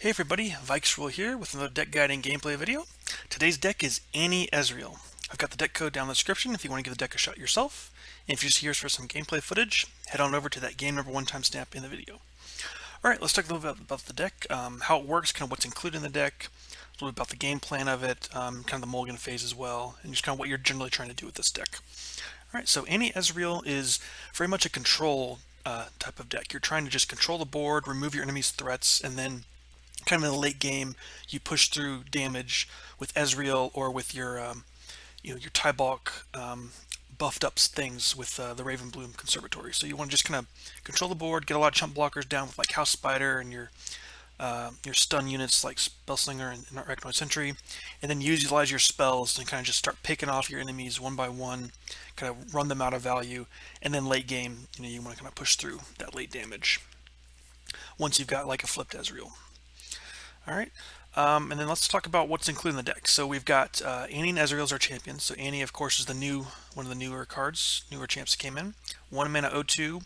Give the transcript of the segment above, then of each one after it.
Hey everybody, Vikesrule here with another deck guide and gameplay video. Today's deck is NA Ezreal. I've got the deck code down in the description if you want to give the deck a shot yourself. And if you're just here for some gameplay footage, head on over to that game number 1 timestamp in the video. Alright, let's talk a little bit about the deck, how it works, kind of what's included in the deck, a little bit about the game plan of it, kind of the mulligan phase as well, and just kind of what you're generally trying to do with this deck. Alright, so NA Ezreal is very much a control type of deck. You're trying to just control the board, remove your enemy's threats, and then kind of in the late game, you push through damage with Ezreal or with your, your Tybaulk buffed up things with the Ravenbloom Conservatory. So you want to just kind of control the board, get a lot of chump blockers down with like House Spider and your stun units like Slinger and Arachnoid Sentry, and then utilize your spells and kind of just start picking off your enemies one by one, kind of run them out of value, and then late game, you want to kind of push through that late damage once you've got like a flipped Ezreal. Alright, and then let's talk about what's included in the deck. So we've got Annie and Ezreal as our champions. So Annie, of course, is one of the newer cards, newer champs that came in. 1 mana O2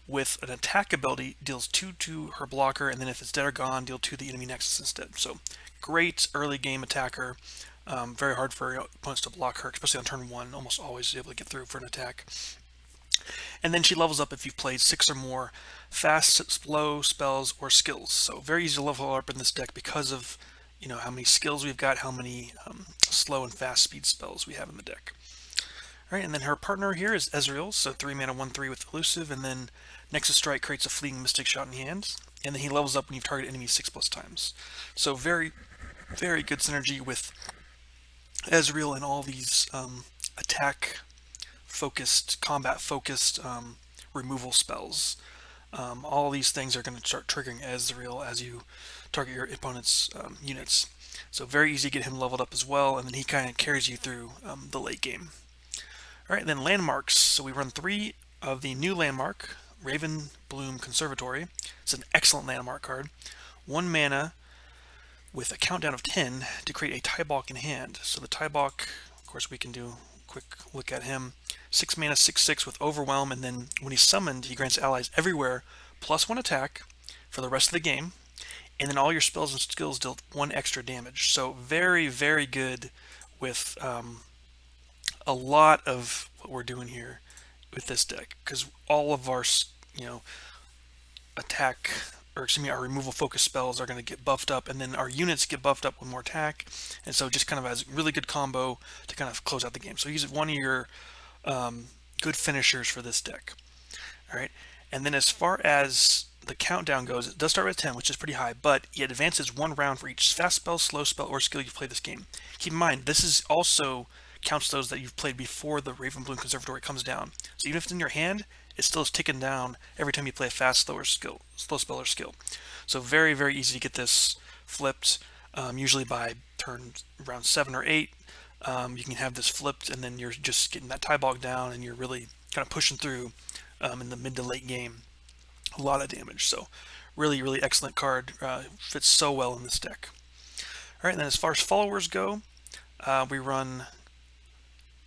with an attack ability, deals 2 to her blocker, and then if it's dead or gone, deal 2 to the enemy nexus instead. So great early game attacker. Very hard for opponents to block her, especially on turn 1. Almost always able to get through for an attack. And then she levels up if you've played 6 or more fast, slow spells or skills. So very easy to level up in this deck because of how many skills we've got, how many slow and fast speed spells we have in the deck. All right, and then her partner here is Ezreal, so 3 mana 1/3 with elusive, and then Nexus Strike creates a fleeting Mystic Shot in hand, and then he levels up when you target enemies 6+ times. So very, very good synergy with Ezreal and all these attack focused, combat focused removal spells. All these things are going to start triggering Ezreal as you target your opponent's units. So very easy to get him leveled up as well, and then he kind of carries you through the late game. Alright, then landmarks. So we run 3 of the new landmark, Ravenbloom Conservatory. It's an excellent landmark card. 1 mana with a countdown of 10 to create a Tybaulk in hand. So the Tybaulk, of course, we can do a quick look at him. 6 mana, 6/6 with Overwhelm, and then when he's summoned, he grants allies everywhere +1 attack for the rest of the game, and then all your spells and skills deal 1 extra damage. So very, very good with a lot of what we're doing here with this deck, because all of our attack, or excuse me, our removal focus spells are going to get buffed up, and then our units get buffed up with more attack, and so just kind of has a really good combo to kind of close out the game. So use one of your good finishers for this deck. Alright, and then as far as the countdown goes, it does start with 10, which is pretty high, but it advances 1 round for each fast spell, slow spell, or skill you play this game. Keep in mind, this is also counts those that you've played before the Ravenbloom Conservatory comes down. So even if it's in your hand, it still is ticking down every time you play a fast, slow spell or skill. So very, very easy to get this flipped, usually by turn around 7 or 8. You can have this flipped, and then you're just getting that Tybaulk down, and you're really kind of pushing through in the mid to late game. A lot of damage. So really, really excellent card. Fits so well in this deck. Alright, and then as far as followers go, we run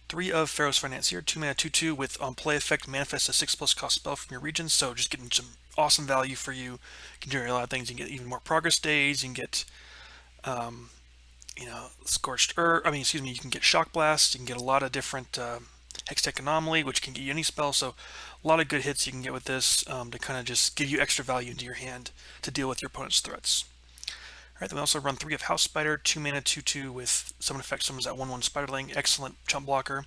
3 of Pharaoh's Financier, 2 mana 2/2 with on play effect manifest a 6+ cost spell from your region. So just getting some awesome value for you. You can do a lot of things. You can get even more progress days. You can get Scorched Earth. You can get Shock Blast. You can get a lot of different Hextech Anomaly, which can get you any spell. So a lot of good hits you can get with this to kind of just give you extra value into your hand to deal with your opponent's threats. Alright, then we also run 3 of House Spider, 2 mana 2/2 with summon effect summons that 1/1 Spiderling, excellent chump blocker.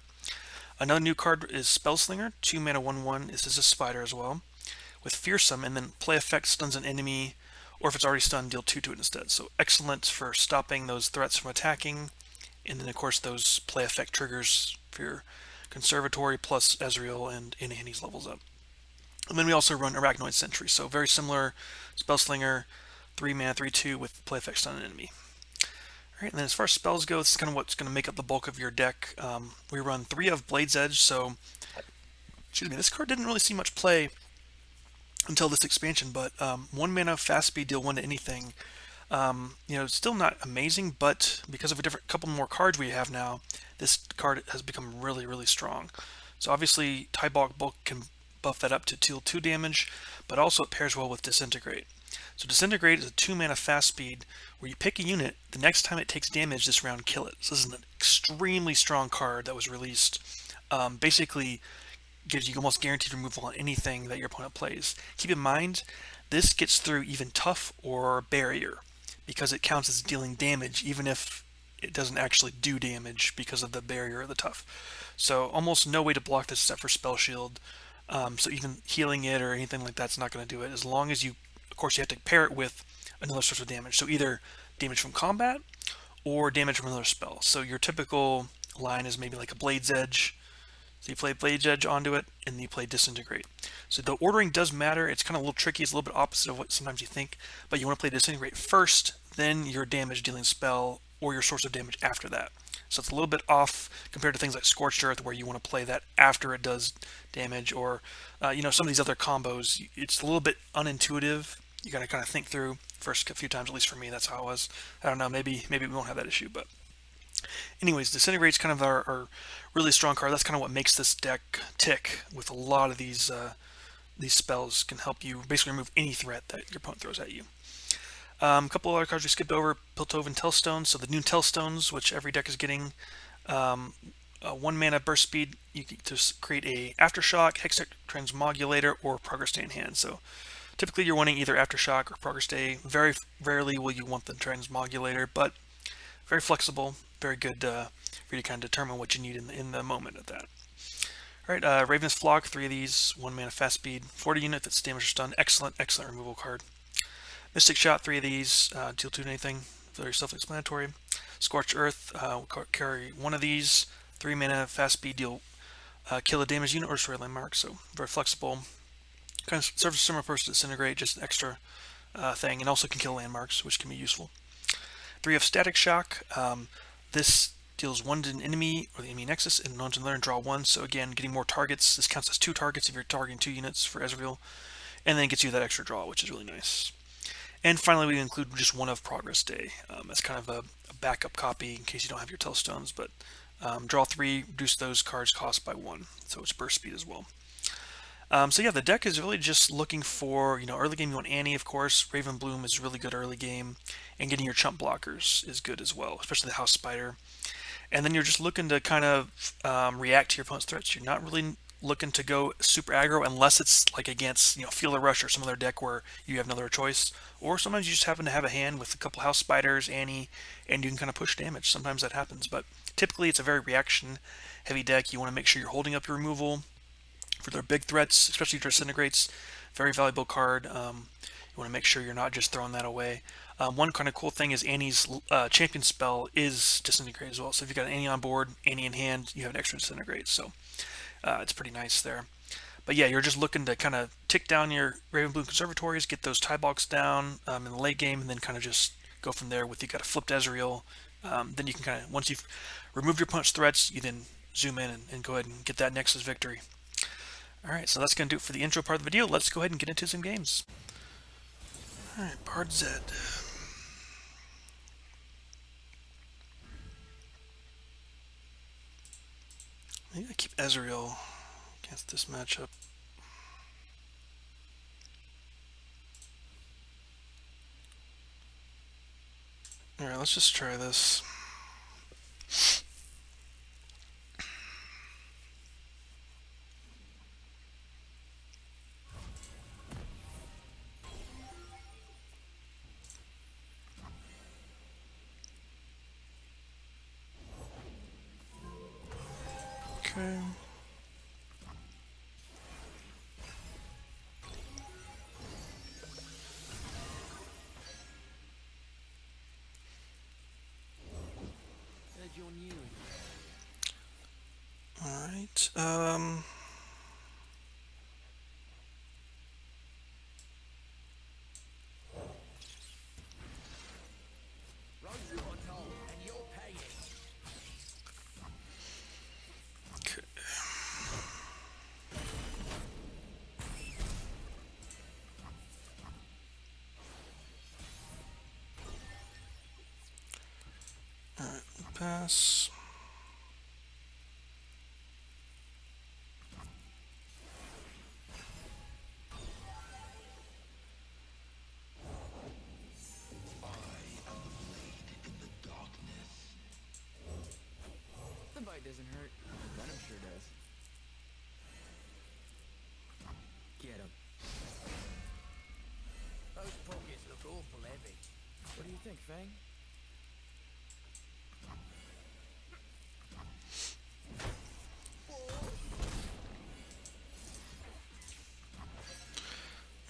Another new card is Spell Slinger, 2 mana 1/1. This is a spider as well, with Fearsome, and then play effect stuns an enemy, or if it's already stunned, deal 2 to it instead. So excellent for stopping those threats from attacking, and then of course those play effect triggers for your Conservatory plus Ezreal and Annie's levels up. And then we also run Arachnoid Sentry, so very similar Spell Slinger, 3 mana 3/2 with play effect stun an enemy. Alright, and then as far as spells go, this is kind of what's going to make up the bulk of your deck. We run 3 of Blade's Edge, so this card didn't really see much play until this expansion, but 1 mana fast speed, deal 1 to anything. It's still not amazing, but because of a couple more cards we have now, this card has become really, really strong. So obviously Tybaulk can buff that up to deal 2 damage, but also it pairs well with Disintegrate. So Disintegrate is a 2-mana fast speed where you pick a unit, the next time it takes damage this round, kill it. So this is an extremely strong card that was released. Basically gives you almost guaranteed removal on anything that your opponent plays. Keep in mind, this gets through even tough or barrier because it counts as dealing damage even if it doesn't actually do damage because of the barrier or the tough. So almost no way to block this except for spell shield. So even healing it or anything like that's not going to do it, as long as you, of course, you have to pair it with another source of damage. So either damage from combat or damage from another spell. So your typical line is maybe like a Blade's Edge. So you play Blade's Edge onto it, and then you play Disintegrate. So the ordering does matter. It's kind of a little tricky. It's a little bit opposite of what sometimes you think. But you want to play Disintegrate first, then your damage dealing spell or your source of damage after that. So it's a little bit off compared to things like Scorched Earth, where you want to play that after it does damage, or some of these other combos. It's a little bit unintuitive. You got to kind of think through first a few times. At least for me, that's how it was. I don't know. Maybe we won't have that issue, but anyways, Disintegrate's kind of our really strong card. That's kind of what makes this deck tick. With a lot of these spells, can help you basically remove any threat that your opponent throws at you. A couple other cards we skipped over: Piltover and Tellstones. So the new Tellstones, which every deck is getting, 1-mana burst speed. You can just create a Aftershock, Hextech Transmogulator, or Progress Day in hand. So typically you're wanting either Aftershock or Progress Day. Very rarely will you want the Transmogulator, but very flexible, very good for you to kind of determine what you need in the moment of that. All right, Raven's Flock, 3 of these, 1-mana fast speed, 40 unit that's damage or stun. Excellent removal card. Mystic Shot, 3 of these, deal 2 to anything, very self-explanatory. Scorched Earth, will carry 1 of these, 3-mana fast speed, deal kill a damaged unit or destroy a landmark, so very flexible. Kind of serves a similar purpose to Disintegrate, just an extra thing, and also can kill landmarks, which can be useful. 3 of Static Shock. This deals 1 to an enemy or the enemy nexus and launch another and draw 1. So again, getting more targets. This counts as 2 targets if you're targeting 2 units for Ezreal, and then gets you that extra draw, which is really nice. And finally, we include just 1 of Progress Day as kind of a backup copy in case you don't have your Tellstones. But draw 3, reduce those cards' cost by 1, so it's burst speed as well. So yeah, the deck is really just looking for, early game you want Annie, of course. Ravenbloom is really good early game, and getting your chump blockers is good as well, especially the House Spider. And then you're just looking to kind of react to your opponent's threats. You're not really looking to go super aggro unless it's like against, Feel the Rush or some other deck where you have another choice. Or sometimes you just happen to have a hand with a couple House Spiders, Annie, and you can kind of push damage. Sometimes that happens, but typically it's a very reaction heavy deck. You want to make sure you're holding up your removal for their big threats, especially Disintegrates. Very valuable card. You want to make sure you're not just throwing that away. One kind of cool thing is Annie's champion spell is Disintegrate as well. So if you've got an Annie on board, Annie in hand, you have an extra Disintegrate. So it's pretty nice there. But yeah, you're just looking to kind of tick down your Ravenbloom Conservatories, get those Tybaulks down in the late game, and then kind of just go from there with you got a flipped Ezreal. Then you can kind of, once you've removed your opponent's threats, you then zoom in and go ahead and get that Nexus victory. Alright, so that's going to do it for the intro part of the video. Let's go ahead and get into some games. Alright, Part Z. Maybe I keep Ezreal against this matchup. Alright, let's just try this. Okay. Alright, pass. think, Fang?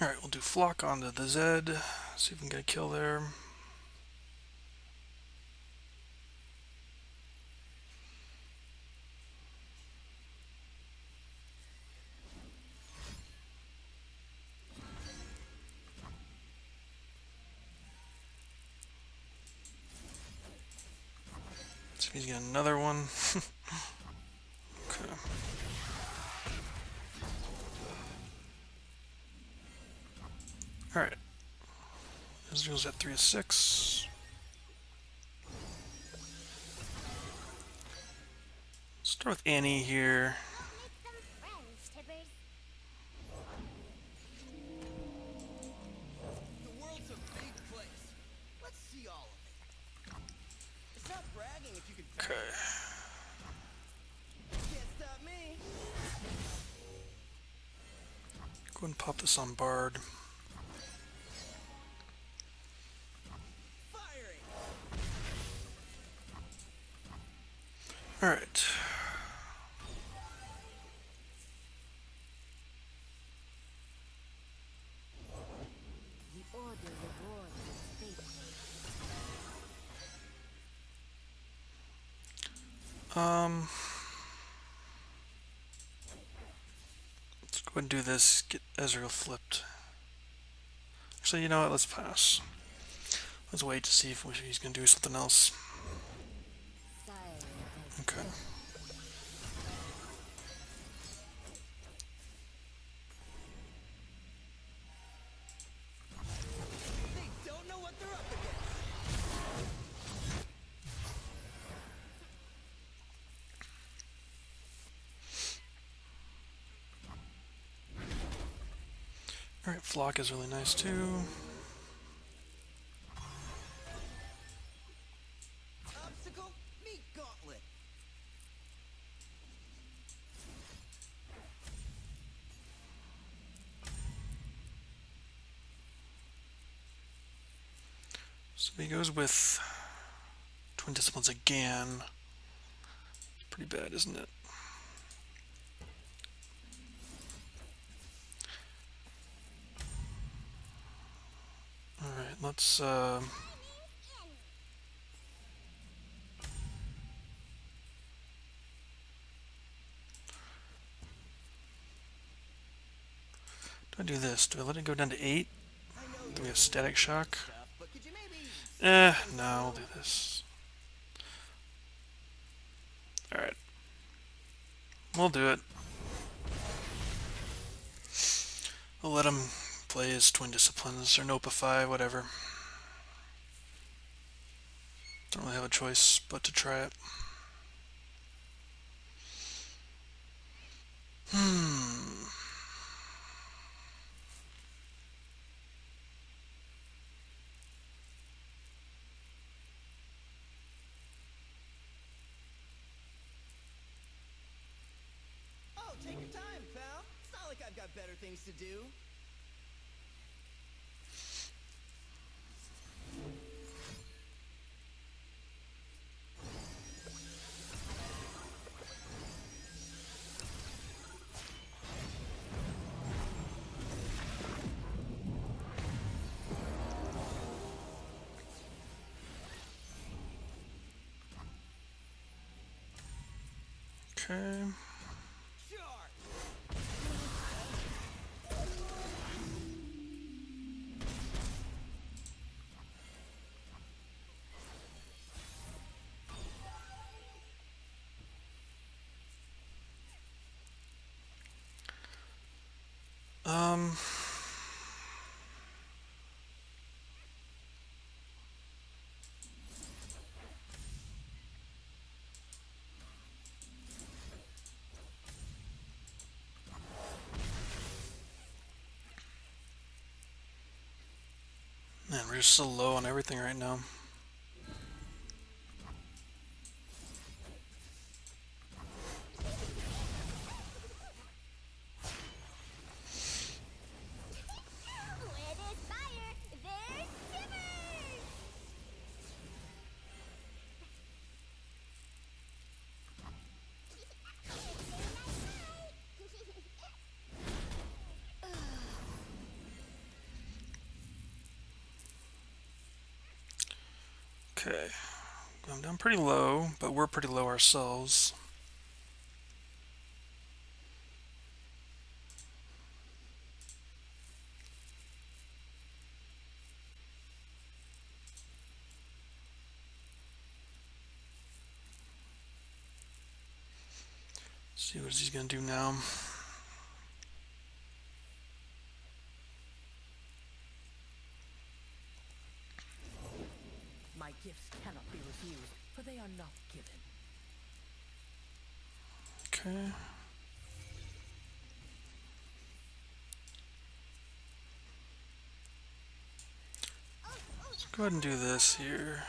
Alright, we'll do Flock onto the Zed. See if we can get a kill there. See if he's getting another one. Okay. Alright. Ezreal's at 3 of 6. Start with Annie here. The world's a big place. Let's see all of it. It's not bragging if you can. Okay. Can't stop me. Go ahead and pop this on Bard. Firing. Alright. The order rewards its faithful. Let's go ahead and do this. Get Ezreal flipped. Actually, you know what? Let's pass. Let's wait to see if he's going to do something else. Okay. They don't know what they're up against. Alright, Flock is really nice too. Obstacle, meet gauntlet. So he goes with Twin Disciplines again. Pretty bad, isn't it? Alright, let's do I do this? Do I let it go down to 8? Do we have Static Shock? Stuff, but could you maybe No, we'll do this. Alright. We'll do it. We'll let him play his Twin Disciplines or Nopify, whatever. Don't really have a choice but to try it. Oh, take your time, pal. It's not like I've got better things to do. Okay. Sure. Um. Man, we're just so low on everything right now. Where there's fire, there's shivers! Okay. Going down pretty low, but we're pretty low ourselves. See what he's gonna do now. My gifts cannot be refused, for they are not given. Okay. Let's go ahead and do this here.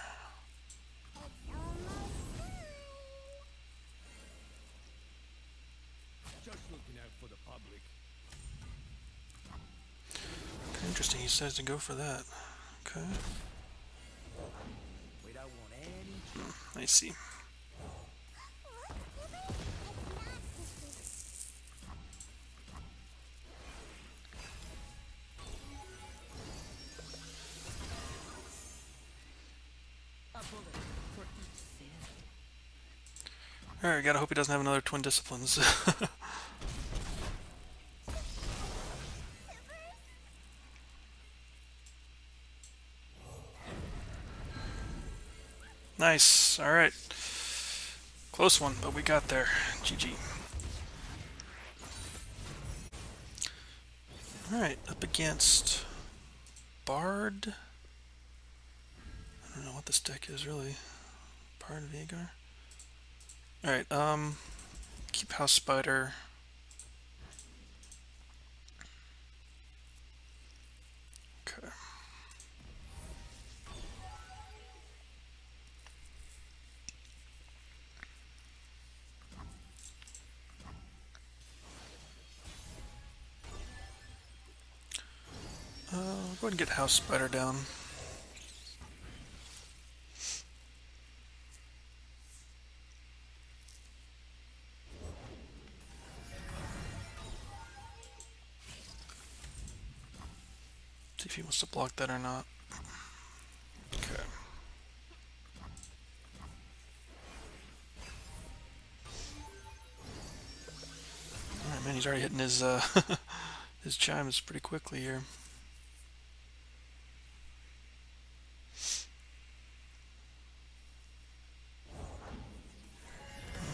Just looking out for the public. Okay, interesting, he says to go for that. Okay. We don't want any. I see. A bullet for each sin. Alright, gotta hope he doesn't have another twin disciplines. Nice. Alright. Close one, but we got there. GG. Alright, up against Bard. I don't know what this deck is really. Bard Vagar. Alright, keep House Spider. Okay. Go ahead and get House Spider down. See if he wants to block that or not. Okay. Alright, man, he's already hitting his his chimes pretty quickly here.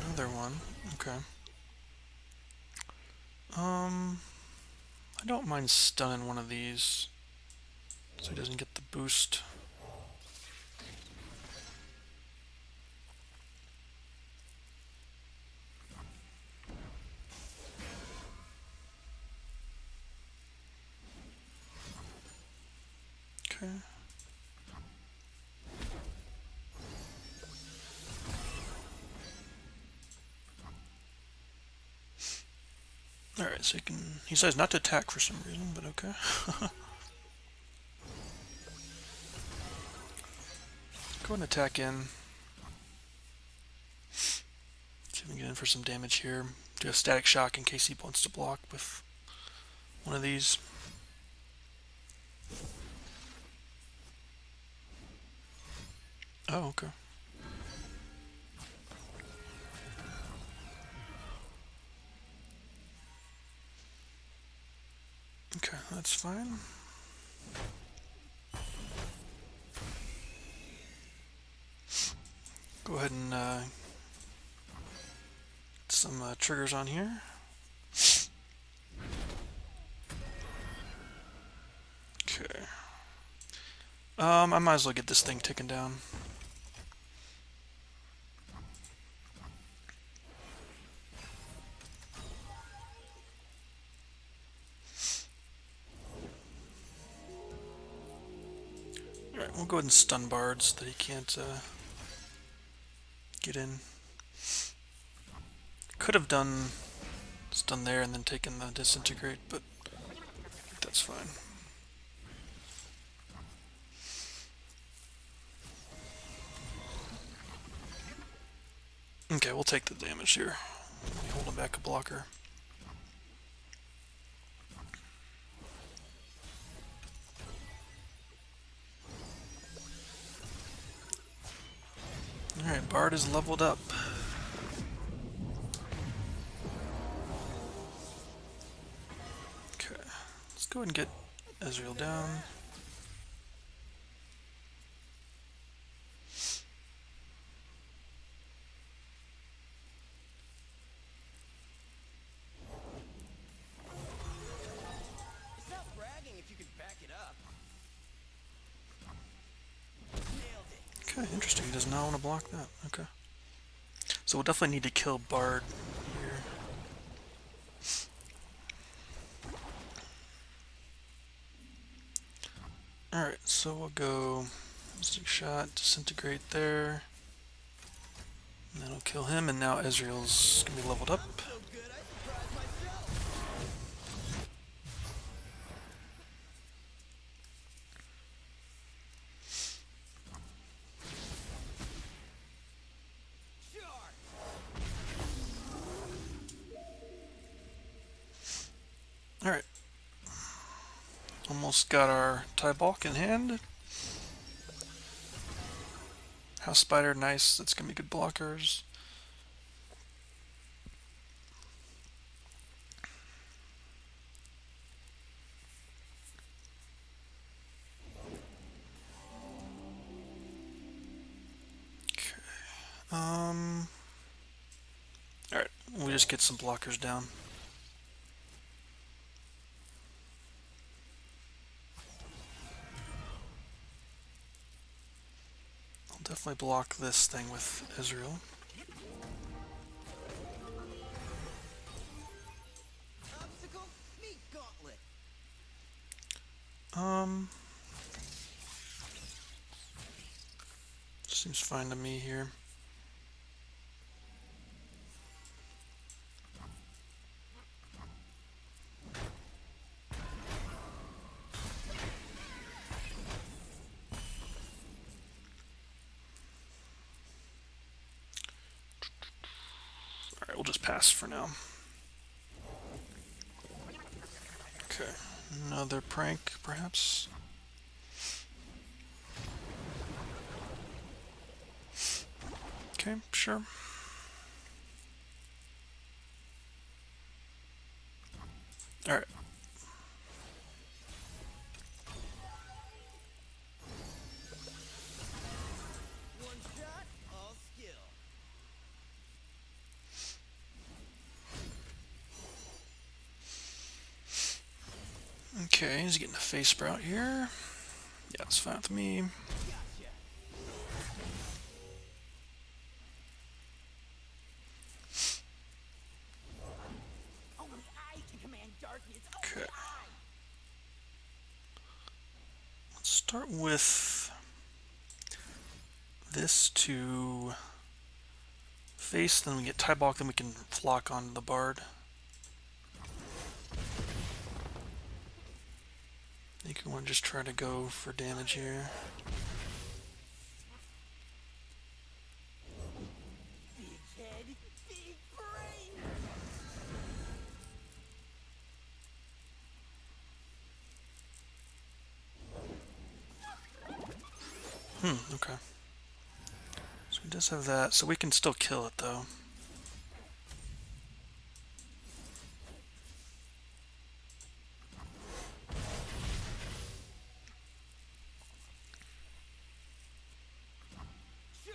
Another one. Okay. I don't mind stunning one of these so he doesn't get the boost. Okay. Alright, so he says not to attack for some reason, but okay. Go and attack in. See if we can get in for some damage here. Do a static shock in case he wants to block with one of these. Oh, okay. Okay, that's fine. Go ahead and get some triggers on here. Okay. I might as well get this thing taken down. Alright, we'll go ahead and stun Bard so that he can't get in. Could have done stun there and then taken the Disintegrate, but that's fine. Okay, we'll take the damage here. Hold him back a blocker. Alright, Bard is leveled up. Okay, let's go ahead and get Ezreal down. It's not bragging if you can back it up. Nailed it. Okay, interesting. He does not want to block that. Okay. So we'll definitely need to kill Bard here. Alright, so we'll go Mystic Shot, Disintegrate there. And that'll kill him, and now Ezreal's gonna be leveled up. So good, I surprised myself. Sure. Alright. Almost got our Tybaulk in hand. House Spider, nice. That's gonna be good blockers. Okay. Alright, we'll just get some blockers down. I'll definitely block this thing with Ezreal. Obstacle, meet gauntlet. Seems fine to me here. Alright, we'll just pass for now. Okay, another prank, perhaps? Okay, sure. Alright. One shot, all skill. Okay, he's getting a face sprout here. Yeah, it's fine with me. Gotcha. Only I can command darkness. Okay. Only I. Let's start with this to face, then we get Tybaulk, then we can flock on the Bard. I think we want to just try to go for damage here. Big head, big brain. Okay. So he does have that, so we can still kill it though. Sure.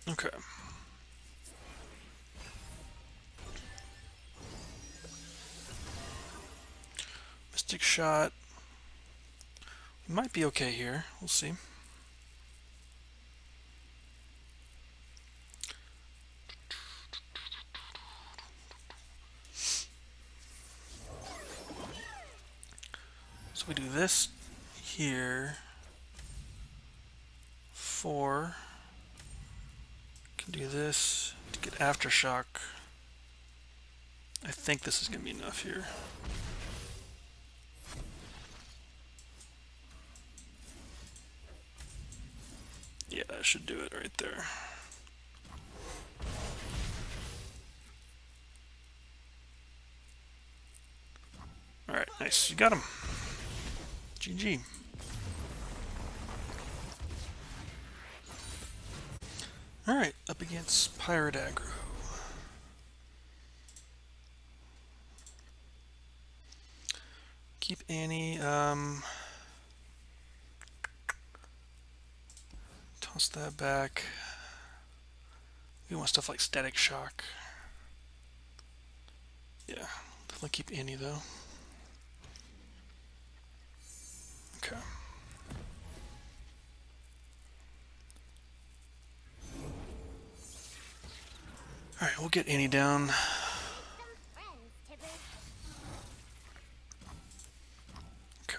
Okay. Mystic Shot. We might be okay here. We'll see. So we do this here. 4. Can do this to get Aftershock. I think this is going to be enough here. Yeah, that should do it right there. Nice, you got him. GG. Alright, up against Pirate Aggro. Keep Annie, toss that back. We want stuff like Static Shock. Yeah, definitely keep Annie though. Okay. Alright, we'll get Annie down. Okay.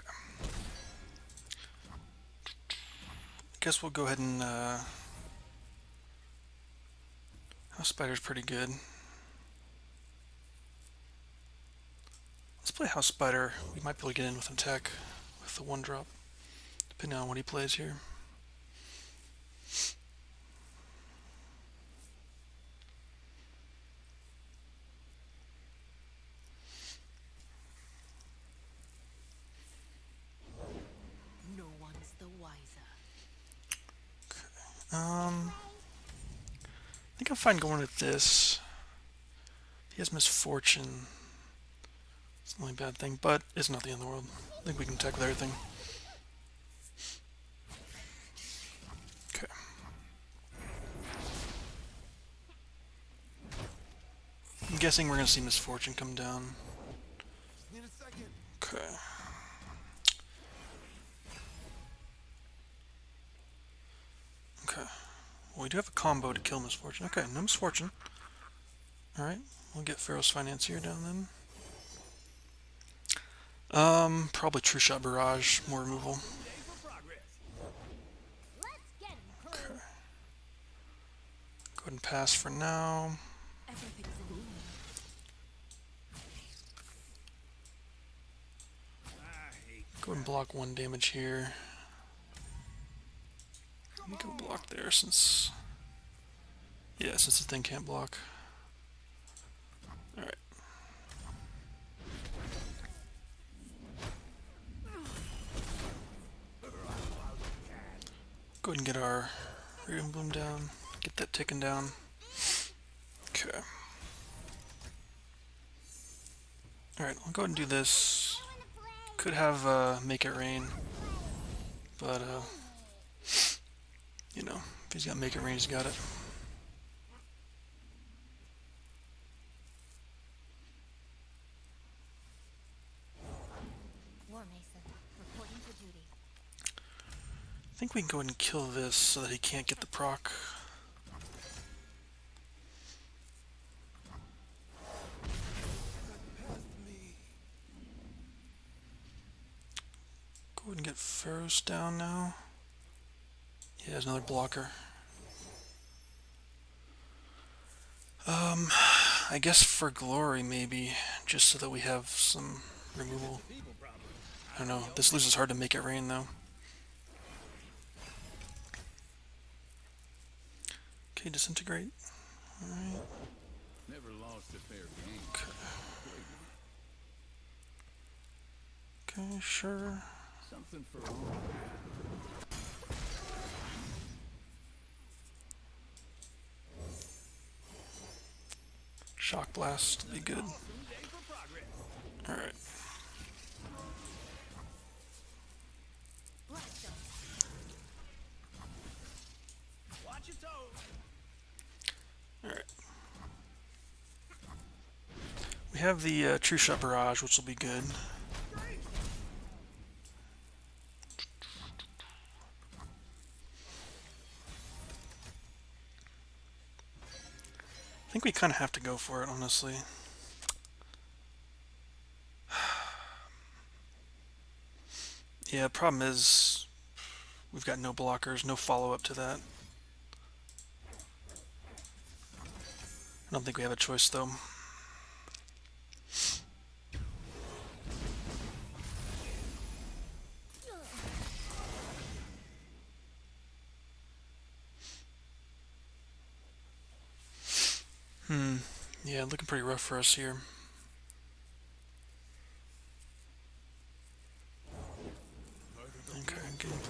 Guess we'll go ahead and House Spider's pretty good. Let's play House Spider. We might be able to get in with attack with the 1-drop, depending on what he plays here. No one's the wiser. I think I'm fine going with this. He has Misfortune. It's the only bad thing, but it's not the end of the world. I think we can attack with everything. Okay. I'm guessing we're going to see Misfortune come down. Need a second. Okay. Okay. Well, we do have a combo to kill Misfortune. Okay, no Misfortune. Alright, we'll get Pharaoh's Financier down then. Probably True Shot Barrage, more removal. Okay. Go ahead and pass for now. Everything's in order. Go ahead and block 1 damage here. Let me go block there since... Yeah, since the thing can't block. Alright. Go ahead and get our Ravenbloom down. Get that ticking down. Okay. Alright, I'll go ahead and do this. Could have Make It Rain. But, you know, if he's got Make It Rain, he's got it. War Mason, reporting for duty. I think we can go ahead and kill this so that he can't get the proc. Go ahead and get Pharaoh's down now. Yeah, there's another blocker. I guess for glory maybe, just so that we have some removal. I don't know, this loses hard to Make It Rain though. Okay, Disintegrate. Alright. Never lost a fair game. Okay, sure. Something for all. Shock Blast would be good. Alright. Watch your toes. Alright. We have the True Shot Barrage, which will be good. I think we kind of have to go for it, honestly. Yeah, problem is we've got no blockers, no follow-up to that. I don't think we have a choice, though. Yeah, looking pretty rough for us here.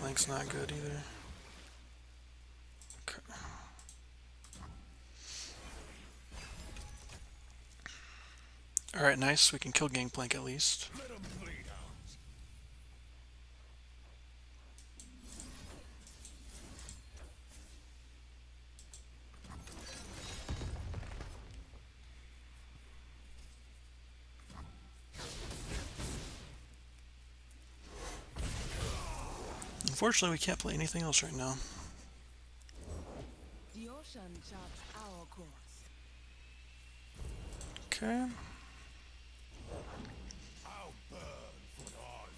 Gangplank's not good either. Okay. Alright, nice. We can kill Gangplank at least. Let 'em bleed out. Unfortunately, we can't play anything else right now. The ocean charts our course. Okay. I'll burn for what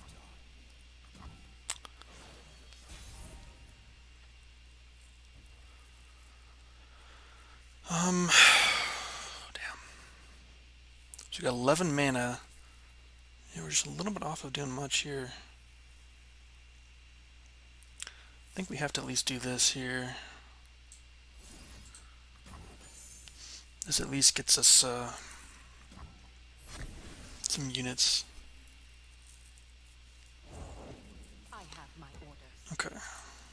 I've done. Damn. So we got 11 mana. Yeah, we're just a little bit off of doing much here. I think we have to at least do this here. This at least gets us some units. I have my orders. Okay.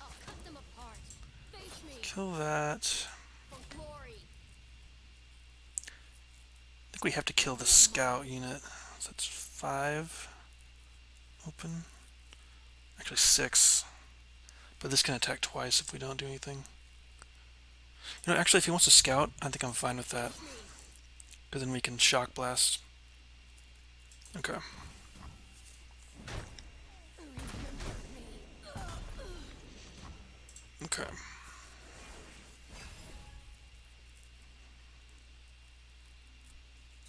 I'll cut them apart. Face me Kill that. for glory. I think we have to kill the scout unit. So that's 5 open. Actually 6. But this can attack twice if we don't do anything. You know, actually if he wants to scout, I think I'm fine with that. Because then we can shock blast. Okay. Okay.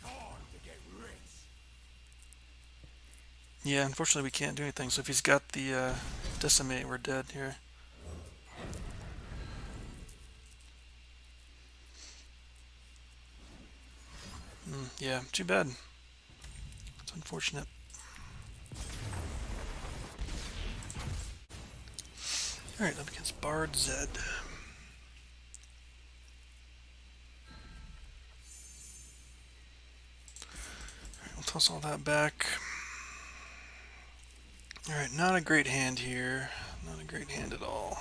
Time to get rich. Yeah, unfortunately we can't do anything. So if he's got the decimate, we're dead here. Yeah, too bad. It's unfortunate. Alright, up against Bard Zed. Alright, we'll toss all that back. Alright, not a great hand here. Not a great hand at all.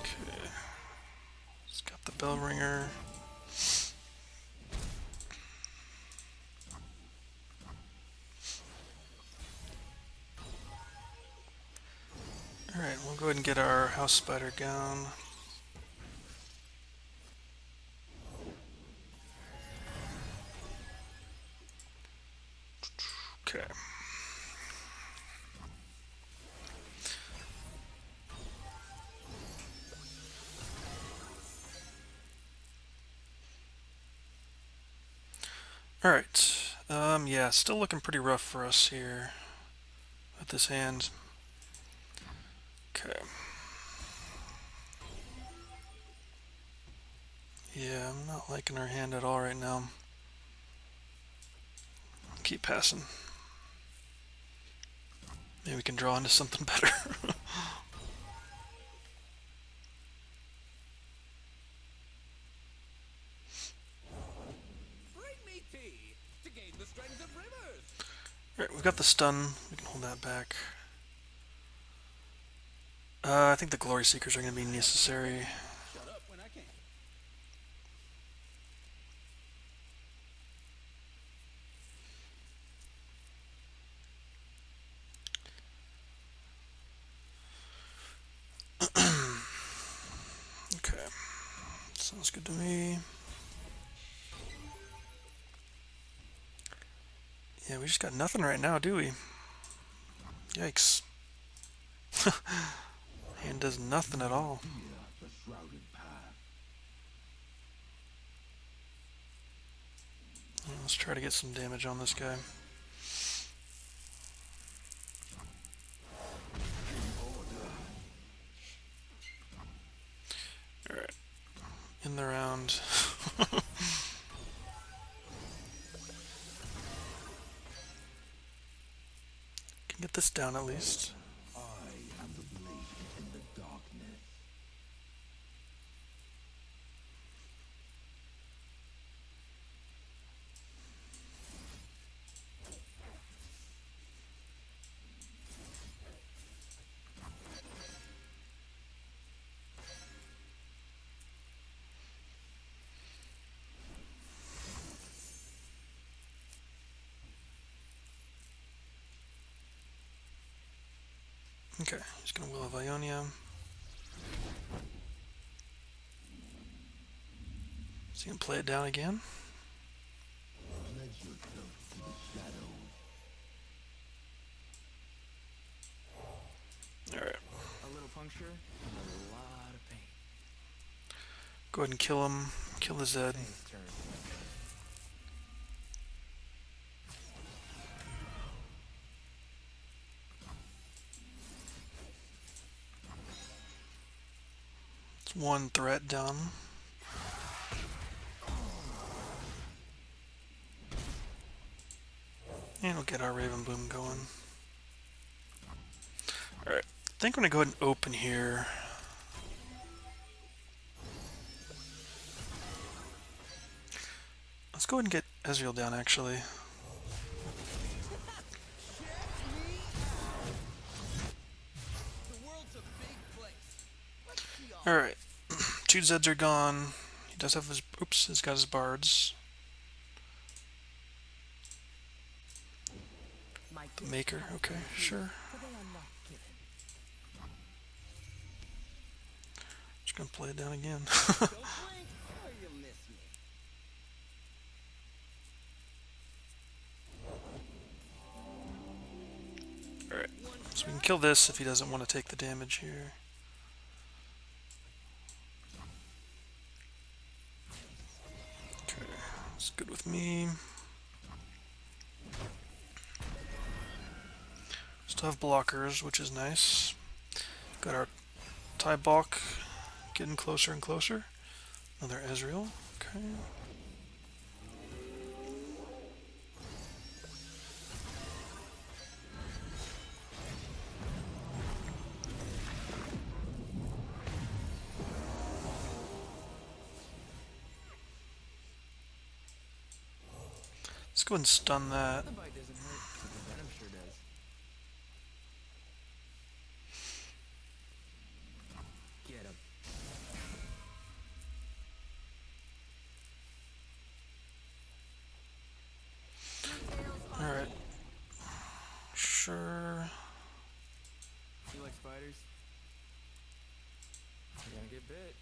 Okay. Just got the bell ringer. Alright, we'll go ahead and get our house spider down. Okay. Alright. Yeah, still looking pretty rough for us here with this hand. Okay. Yeah, I'm not liking our hand at all right now. Keep passing. Maybe we can draw into something better. Bring me tea to gain the strength of rivers. Alright, we've got the stun. We can hold that back. I think the Glory Seekers are going to be necessary. Shut up when I can. Okay. Sounds good to me. Yeah, we just got nothing right now, do we? Yikes. Hand does nothing at all. The shrouded path. Let's try to get some damage on this guy. Alright. In the round. Can get this down at least. I am the blade in the darkness. Okay, he's gonna Will of Ionia. Is he gonna play it down again? Pledge yourself to the shadows. Alright. A little puncture and a lot of pain. Go ahead and kill him. Kill the Zed. Thanks, turn. It's one threat done. And we'll get our Ravenbloom going. Alright, I think I'm gonna go ahead and open here. Let's go ahead and get Ezreal down, actually. The world's a big place. Let's see all. Alright, two Zeds are gone. He does have his, oops, he's got his bards. My The Maker, okay, sure. for they are not given. Just gonna play it down again. Don't blink or you'll miss me. Alright, so we can kill this if he doesn't want to take the damage here. Okay, that's good with me. Still have blockers, which is nice. Got our Tybaulk getting closer and closer. Another Ezreal. Okay. Let's go ahead and stun that. The bite doesn't hurt, but the venom sure does. Get him. Alright. Sure. You like spiders? You're gonna get bit.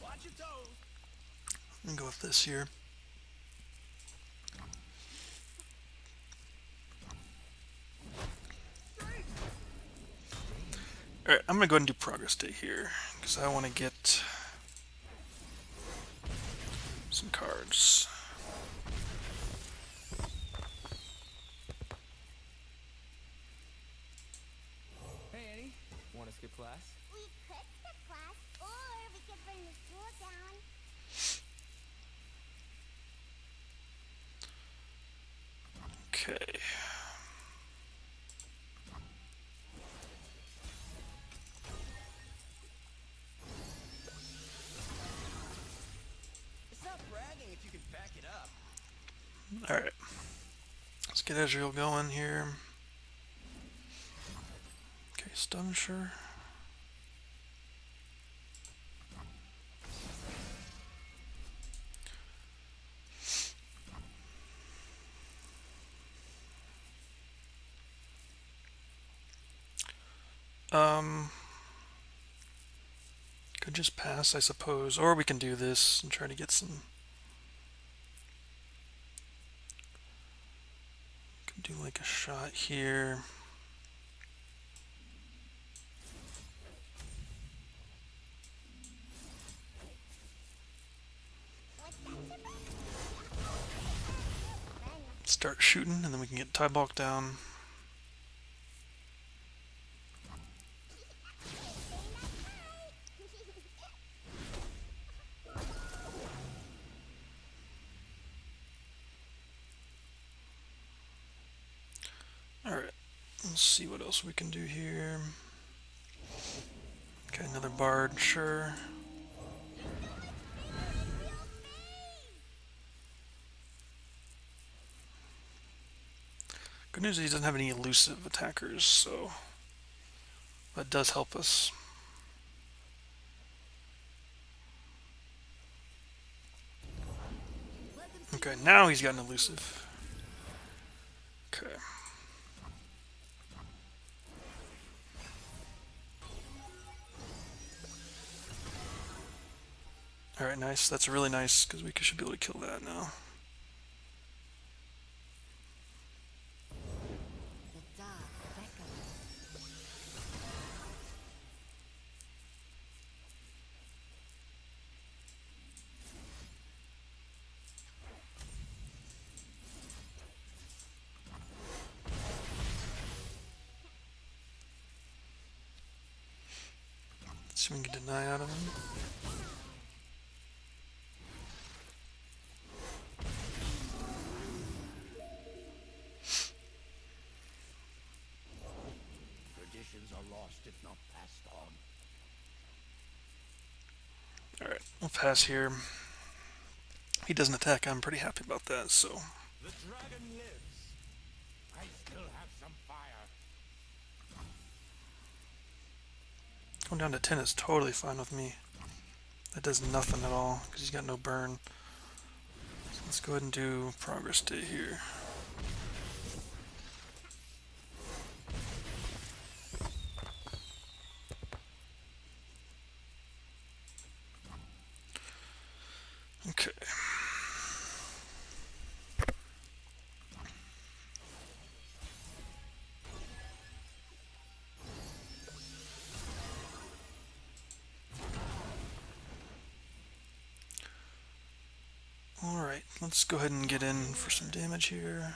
Watch your toes. I'm gonna go with this here. Alright, I'm gonna go ahead and do progress day here, because I want to get some cards. Hey Annie, wanna skip class? We could skip class, or we could bring the school down. Okay. It's not bragging if you can back it up. Alright. Let's get Ezreal going here. Okay, stun, sure. Could just pass, I suppose, or we can do this and try to get some. Could do like a shot here. Start shooting, and then we can get Tybaulk down. Alright, let's see what else we can do here. Okay, another bard, sure. Good news is he doesn't have any elusive attackers, so that does help us. Okay, now he's got an elusive. Okay. Alright, nice. That's really nice, because we should be able to kill that now. The dark beckons. Let's see if we can deny out of him. Traditions are lost if not passed on. Alright, we'll pass here. He doesn't attack, I'm pretty happy about that, so. The dragon lives. I still have some fire. Going down to 10 is totally fine with me. That does nothing at all, because he's got no burn. So let's go ahead and do progress day here. Okay. Alright, let's go ahead and get in for some damage here.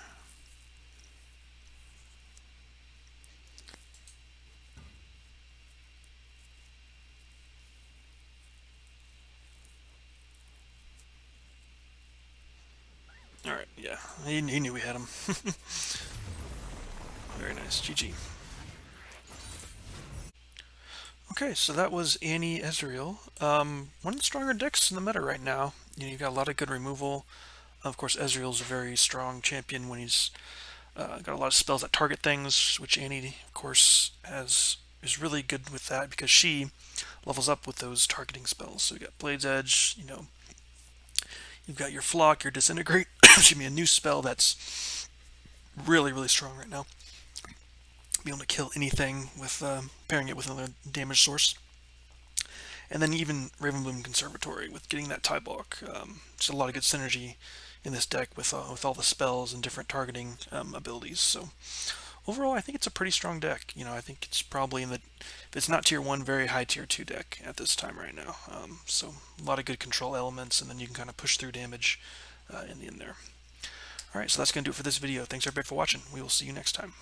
Alright, yeah, he knew we had him. Very nice, GG. Okay, so that was NA Ezreal. One of the stronger decks in the meta right now. You know, you've got a lot of good removal. Of course, Ezreal's a very strong champion when he's got a lot of spells that target things, which Annie, of course, is really good with that because she levels up with those targeting spells. So you got Blade's Edge, you know, you've got your Flock, your Disintegrate, excuse me, a new spell that's really, really strong right now. Be able to kill anything with pairing it with another damage source. And then even Ravenbloom Conservatory with getting that Tybaulk. Just a lot of good synergy in this deck with all the spells and different targeting abilities. So overall, I think it's a pretty strong deck. You know, I think it's probably in the, if it's not tier 1, very high tier 2 deck at this time right now. So a lot of good control elements, and then you can kind of push through damage in the end there. Alright, so that's going to do it for this video. Thanks everybody for watching. We will see you next time.